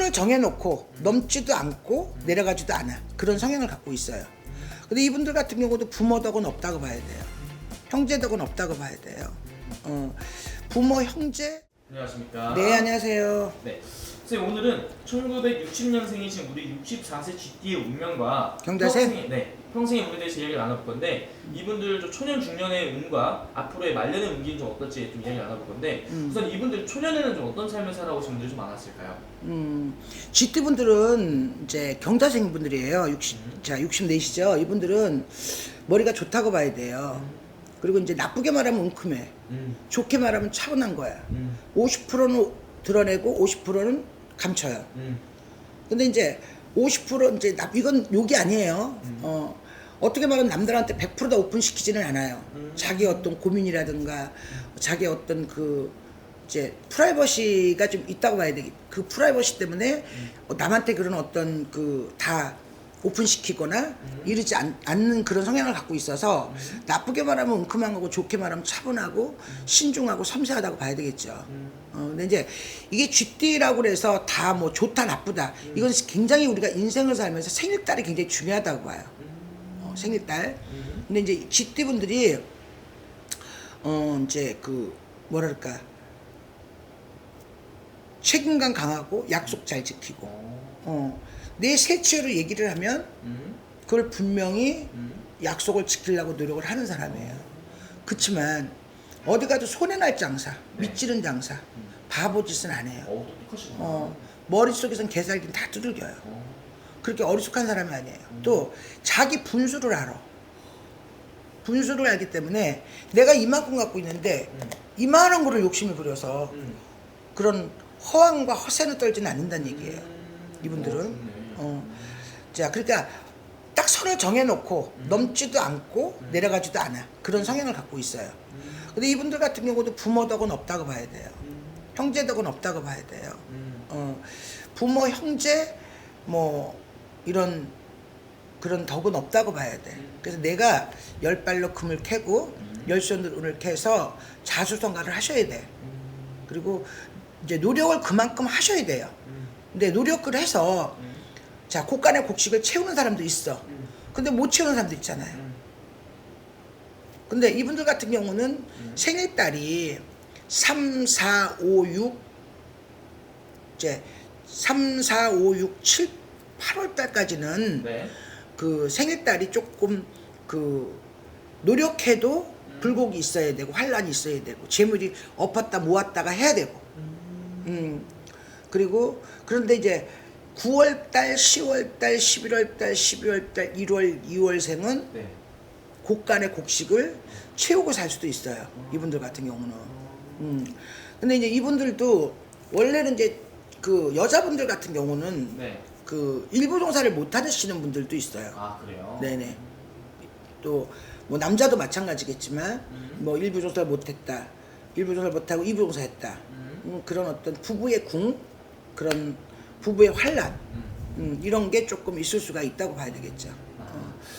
선을 정해놓고 넘지도 않고 내려가지도 않아. 그런 성향을 갖고 있어요. 근데 이분들 같은 경우도 부모 덕은 없다고 봐야 돼요. 형제 덕은 없다고 봐야 돼요. 부모, 형제. 안녕하십니까. 네, 안녕하세요. 네. 선생님, 오늘은 1960년생이신 우리 64세 GT의 운명과 경자생? 평생의 운에 대해서 이야기를 나눠볼 건데, 이분들 좀 초년 중년의 운과 앞으로의 말년의 운기는 좀 어떨지 좀 이야기를 나눠볼 건데, 우선 이분들 초년에는 좀 어떤 삶을 살아오신 분들이 좀 많았을까요? GT 분들은 이제 경자생 분들이에요. 64시죠. 이분들은 머리가 좋다고 봐야 돼요. 그리고 이제 나쁘게 말하면 웅큼해. 좋게 말하면 차분한 거야. 50%는 드러내고 50%는 감춰요. 근데 이제 50% 이제 이건 욕이 아니에요. 어떻게 말하면 남들한테 100% 다 오픈시키지는 않아요. 자기 어떤 고민이라든가 자기 어떤 그 이제 프라이버시가 좀 있다고 봐야 되겠. 그 프라이버시 때문에 남한테 그런 어떤 그 다 오픈시키거나 이르지 않는 그런 성향을 갖고 있어서 나쁘게 말하면 웅큼한 거고 좋게 말하면 차분하고 신중하고 섬세하다고 봐야 되겠죠. 근데 이제 이게 쥐띠라고 그래서 다 뭐 좋다 나쁘다 이건 굉장히 우리가 인생을 살면서 생일달이 굉장히 중요하다고 봐요. 생일달. 근데 이제 쥐띠 분들이 이제 그 뭐랄까 책임감 강하고 약속 잘 지키고 내 실체로 얘기를 하면 그걸 분명히 약속을 지키려고 노력을 하는 사람이에요. 그렇지만 어디 가도 손해 날 장사, 밑지른 장사, 바보 짓은 안 해요. 똑똑하시구나. 머릿속에선 개살긴 다 두들겨요. 그렇게 어리숙한 사람이 아니에요. 또 자기 분수를 알아. 분수를 알기 때문에 내가 이만큼 갖고 있는데 이만한 거를 욕심을 부려서 그런 허황과 허세는 떨지는 않는다는 얘기예요. 이분들은. 자, 그러니까 딱 선을 정해놓고 넘지도 않고 내려가지도 않아. 그런 성향을 갖고 있어요. 근데 이분들 같은 경우도 부모 덕은 없다고 봐야 돼요. 형제 덕은 없다고 봐야 돼요. 부모, 형제, 뭐 이런 그런 덕은 없다고 봐야 돼. 그래서 내가 열 발로 금을 캐고 열 손으로 운을 캐서 자수성가를 하셔야 돼. 그리고 이제 노력을 그만큼 하셔야 돼요. 근데 노력을 해서 자 곡간의 곡식을 채우는 사람도 있어. 근데 못 채우는 사람도 있잖아요. 근데 이분들 같은 경우는 생일달이 3, 4, 5, 6 이제 3, 4, 5, 6, 7, 8월 달까지는 그 생일달이 조금 그 노력해도 불복이 있어야 되고 환란이 있어야 되고 재물이 엎었다 모았다가 해야 되고 그리고 그런데 이제 9월달, 10월달, 11월달, 12월달, 1월, 2월생은 곡간의 곡식을 채우고 살 수도 있어요. 이분들 같은 경우는. 근데 이제 이분들도 원래는 이제 그 여자분들 같은 경우는 그 일부 종사를 못 하시는 분들도 있어요. 아, 그래요? 네네. 또 뭐 남자도 마찬가지겠지만 뭐 일부 종사를 못했다, 일부 종사를 못하고 이부 종사했다. 그런 어떤 부부의 궁, 그런 부부의 환란 이런 게 조금 있을 수가 있다고 봐야 되겠죠.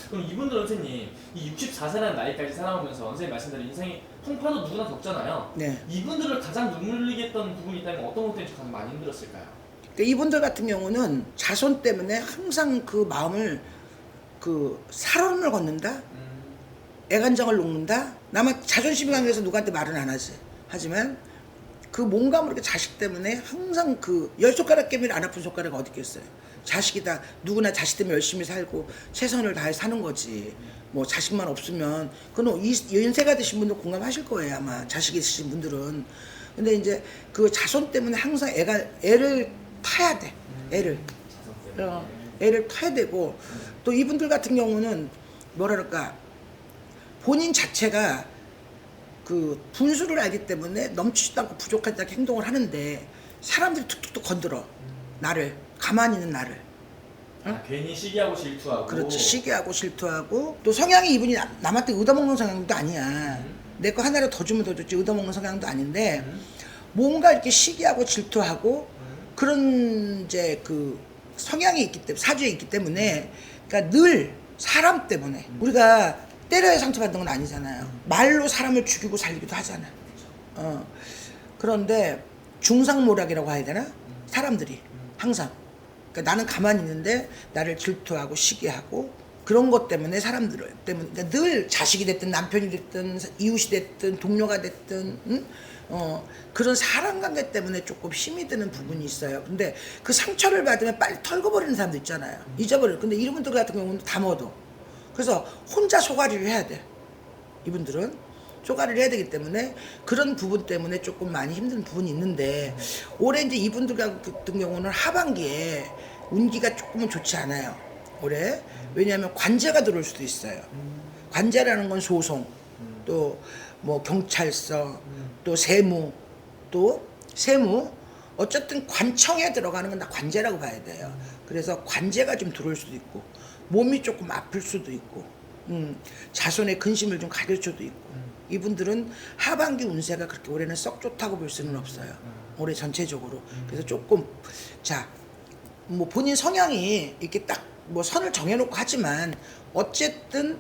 그럼 이분들은 선생님 이 64세라는 나이까지 살아오면서 선생님 말씀대로 인생이 풍파도 누구나 겪잖아요. 네. 이분들을 가장 눈물 흘리게 했던 부분이 있다면 어떤 것 때문에 가장 많이 힘들었을까요? 그러니까 이분들 같은 경우는 자손 때문에 항상 그 마음을 그 살얼음을 걷는다, 애간장을 녹는다. 나만 자존심이 강해서 누구한테 말은 안 하지. 하지만 그 뭔가 모르게 자식 때문에 항상 그 10손가락 깨면 안 아픈 손가락 어디 있겠어요. 자식이다. 누구나 자식 때문에 열심히 살고 최선을 다해 사는 거지. 뭐 자식만 없으면 그건 연세가 드신 분들 공감하실 거예요. 아마 자식 있으신 분들은. 근데 이제 그 자손 때문에 항상 애를 타야 돼. 애를 타야 되고 또 이분들 같은 경우는 뭐랄까 본인 자체가 그 분수를 알기 때문에 넘치지도 않고 부족하지 않게 행동을 하는데 사람들이 툭툭툭 건드려. 나를 가만히 있는 나를. 응? 아, 괜히 시기하고 질투하고. 그렇지. 시기하고 질투하고 또 성향이 이분이 남한테 얻어먹는 성향도 아니야. 내 거 하나를 더 주면 더 줬지 얻어먹는 성향도 아닌데 뭔가 이렇게 시기하고 질투하고 그런 이제 그 성향이 있기 때문에 사주에 있기 때문에 그러니까 늘 사람 때문에 우리가 때려야 상처받는 건 아니잖아요. 말로 사람을 죽이고 살리기도 하잖아. 그런데 중상모략이라고 해야 되나? 사람들이 항상. 그러니까 나는 가만히 있는데 나를 질투하고 시기하고 그런 것 때문에 사람들 때문에 그러니까 늘 자식이 됐든 남편이 됐든 이웃이 됐든 동료가 됐든 응? 그런 사람 관계 때문에 조금 힘이 드는 부분이 있어요. 근데 그 상처를 받으면 빨리 털어버리는 사람도 있잖아요. 잊어버려. 근데 이분들 같은 경우는 다 묻어. 그래서 혼자 소가리를 해야 돼. 이분들은 소가리를 해야 되기 때문에 그런 부분 때문에 조금 많이 힘든 부분이 있는데 올해 이제 이분들 같은 경우는 하반기에 운기가 조금은 좋지 않아요. 올해. 왜냐하면 관제가 들어올 수도 있어요. 관제라는 건 소송, 또 뭐 경찰서, 또 세무, 어쨌든 관청에 들어가는 건 다 관제라고 봐야 돼요. 그래서 관제가 좀 들어올 수도 있고 몸이 조금 아플 수도 있고 자손의 근심을 좀 가질 수도 있고 이분들은 하반기 운세가 그렇게 올해는 썩 좋다고 볼 수는 없어요. 올해 전체적으로. 그래서 조금 자 뭐 본인 성향이 이렇게 딱 뭐 선을 정해놓고 하지만 어쨌든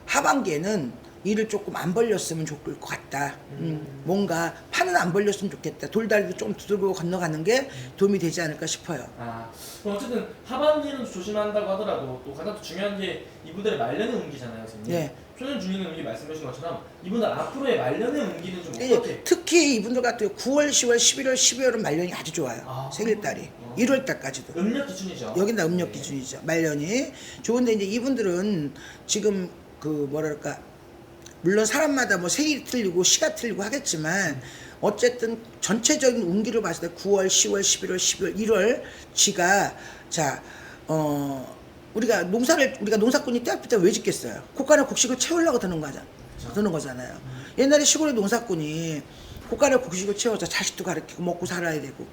하반기에는 일을 조금 안 벌렸으면 좋을 것 같다. 뭔가 판은 안 벌렸으면 좋겠다. 돌다리도 좀 두들고 건너가는 게 도움이 되지 않을까 싶어요. 아, 그럼 어쨌든 하반기는 조심한다고 하더라도 또 가장 또 중요한 게 이분들의 말년의 운기잖아요, 선생님. 네. 초년 중년의 운기 말씀하신 것처럼 이분들 앞으로의 말년의 운기는 좀 예, 어떻게? 특히 이분들 같은 경우 9월, 10월, 11월, 12월은 말년이 아주 좋아요. 아. 생일달이. 1월 달까지도. 음력 기준이죠. 여긴 다 음력 기준이죠. 말년이. 좋은데 이제 이분들은 지금 그 뭐랄까 물론 사람마다 뭐 생일이 틀리고 시가 틀리고 하겠지만 어쨌든 전체적인 운기를 봤을 때 9월, 10월, 11월, 12월, 1월 쥐가 자 우리가 농사꾼이 때부터 왜 짓겠어요? 국가나 곡식을 채우려고 드는 거잖아요. 옛날에 시골의 농사꾼이 국가나 곡식을 채워서 자식도 가르치고 먹고 살아야 되고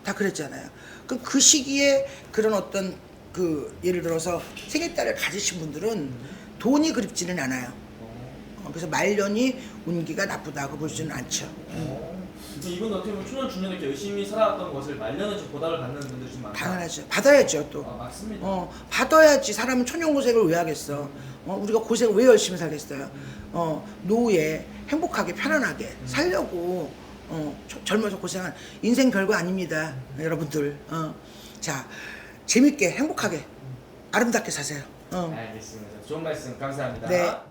다 그랬잖아요. 그럼 그 시기에 그런 어떤 그 예를 들어서 생일달을 가지신 분들은 돈이 그립지는 않아요. 그래서 말년이 운기가 나쁘다고 볼 수는 않죠. 이분 어떻게 보면 초년 중년에 이렇게 열심히 살아왔던 것을 말년에 좀 보답을 받는 분들이 좀 많다. 당연하죠. 받아야죠 또. 맞습니다. 받아야지. 사람은 천연고생을 왜 하겠어. 우리가 고생 왜 열심히 살겠어요. 노후에 행복하게 편안하게 살려고 젊어서 고생한 인생 별거 아닙니다. 여러분들. 자 재밌게 행복하게 아름답게 사세요. 알겠습니다. 좋은 말씀 감사합니다. 네.